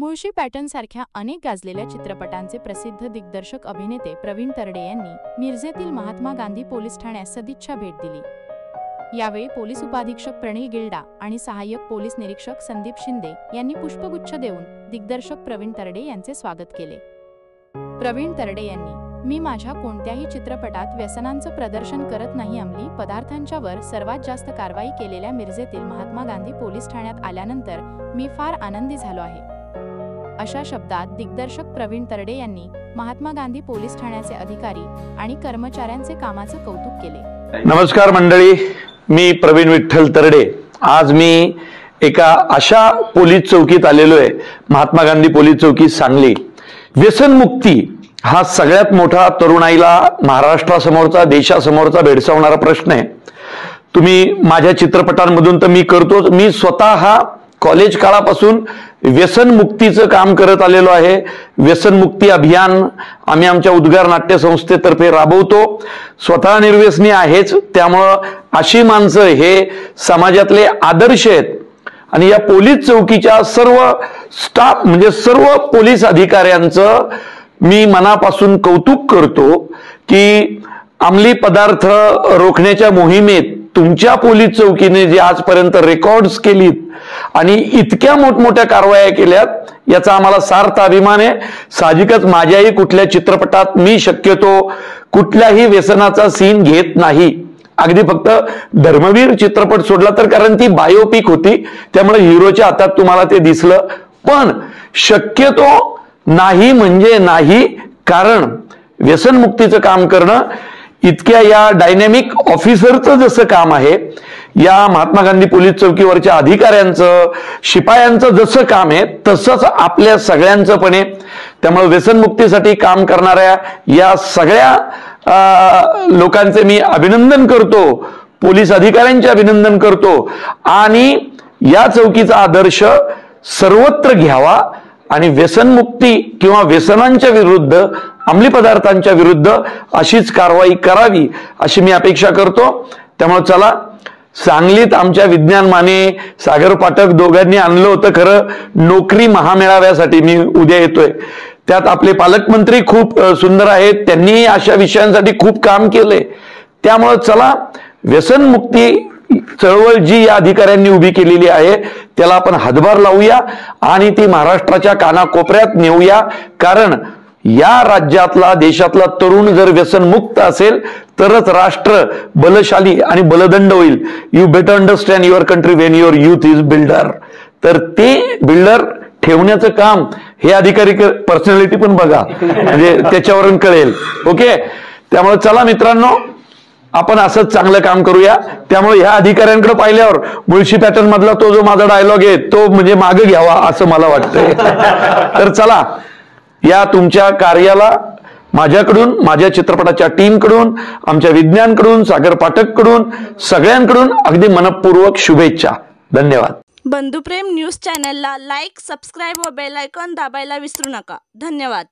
Mulshi pattern सारख्या अनेक गाजलेल्या चित्रपटांचे प्रसिद्ध दिग्दर्शक अभिनेते प्रवीण तरडे यांनी मिरजेतील महात्मा गांधी पोलीस ठाण्यास सदिच्छा भेट दिली। यावेळी पोलीस उपाधीक्षक प्रणील गिल्डा आणि सहाय्यक पोलीस निरीक्षक संदीप शिंदे यांनी पुष्पगुच्छ देऊन दिग्दर्शक प्रवीण तरडे यांचे स्वागत केले। प्रवीण तरडे यांनी, मी माझ्या कोणत्याही चित्रपटात व्यसनांचं प्रदर्शन करत नाही। अंमली पदार्थांच्या वर सर्वात जास्त कारवाई केलेल्या मिरजेतील महात्मा गांधी पोलीस ठाण्यात आल्यानंतर मी फार आनंदी झालो आहे, अशा शब्दात दिग्दर्शक प्रवीण तरडे यांनी महात्मा गांधी पोलीस ठाण्याचे अधिकारी आणि कर्मचाऱ्यांचे कामाचं कौतुक केले। नमस्कार मंडळी, मी प्रवीण विठ्ठल तरडे। आज मी एका अशा पोलीस चौकीत आलेलो आहे, महात्मा गांधी पोलीस चौकी सांगली। व्यसनमुक्ती हा सगळ्यात मोठा तरुणाईला महाराष्ट्रासमोरचा, देशासमोरचा भेडसावणारा प्रश्न आहे। तुम्ही माझ्या चित्रपटांमधून तर मी करतोच, मी स्वतः कॉलेज काळापासून व्यसनमुक्तीचं काम करत आलेलो आहे। व्यसनमुक्ती अभियान आम्ही आमच्या उद्गार नाट्य संस्थेतर्फे राबवतो। स्वतः निर्व्यसनी आहेच, त्यामुळं अशी माणसं हे समाजातले आदर्श आहेत। आणि या पोलीस चौकीच्या सर्व स्टाफ म्हणजे सर्व पोलीस अधिकाऱ्यांचं मी मनापासून कौतुक करतो की अंमली पदार्थ रोखण्याच्या मोहिमेत तुमच्या पोलीस चौकीने जे आजपर्यंत रेकॉर्ड्स केलीत आणि इतक्या मोठमोठ्या कारवाया केल्यात, याचा आम्हाला सार्थ अभिमान आहे। साहजिकच माझ्याही कुठल्या चित्रपटात मी शक्यतो कुठल्याही व्यसनाचा सीन घेत नाही, अगदी फक्त धर्मवीर चित्रपट सोडला तर, कारण ती बायोपिक होती, त्यामुळे हिरोच्या हातात तुम्हाला ते दिसलं। पण शक्यतो नाही म्हणजे नाही, कारण व्यसनमुक्तीचं काम करणं इतक्या या डायनॅमिक ऑफिसरचं जसं काम आहे, या महात्मा गांधी पोलीस चौकीवरच्या अधिकाऱ्यांचं, शिपायांचं जसं काम आहे, तसंच आपल्या सगळ्यांचं पण आहे। त्यामुळे व्यसनमुक्तीसाठी काम करणाऱ्या या सगळ्या लोकांचे मी अभिनंदन करतो, पोलीस अधिकाऱ्यांचे अभिनंदन करतो आणि या चौकीचा आदर्श सर्वत्र घ्यावा आणि व्यसनमुक्ती किंवा व्यसनांच्या विरुद्ध, अंमली पदार्थांच्या विरुद्ध अशीच कारवाई करावी अशी मी अपेक्षा करतो। त्यामुळे चला, सांगलीत आमच्या विज्ञान माने, सागर पाठक दोघांनी आणलं होतं खरं नोकरी महामेळाव्यासाठी, मी उद्या येतोय। त्यात आपले पालकमंत्री खूप सुंदर आहेत, त्यांनी अशा विषयांसाठी खूप काम केलंय। त्यामुळे चला, व्यसनमुक्ती चळवळ जी या अधिकाऱ्यांनी उभी केलेली आहे त्याला आपण हातभार लावूया आणि ती महाराष्ट्राच्या कानाकोपऱ्यात नेऊया, कारण या राज्यातला, देशातला तरुण जर व्यसनमुक्त असेल तरच राष्ट्र बलशाली आणि बलदंड होईल। You better understand your country Wien your youth is builder. तर ते बिल्डर ठेवण्याचं काम हे अधिकारी, पर्सनॅलिटी पण बघा, म्हणजे त्याच्यावरून कळेल। ओके, त्यामुळे चला मित्रांनो, आपण असंच चांगलं काम करूया। त्यामुळे ह्या अधिकाऱ्यांकडे पाहिल्यावर मुळशी पॅटर्न मधला तो जो माझा डायलॉग आहे तो म्हणजे मागे घ्यावा असं मला वाटतंय। तर चला, या तुमच्या कार्याला माझ्याकडून, माझ्या चित्रपटाच्या टीमकडून, आमच्या विज्ञानकडून, सागर पाठककडून, सगळ्यांकडून अगदी मनपूर्वक शुभेच्छा। धन्यवाद। बंधुप्रेम न्यूज चॅनलला लाईक, सबस्क्राईब व बेल आयकॉन दाबायला विसरू नका। धन्यवाद।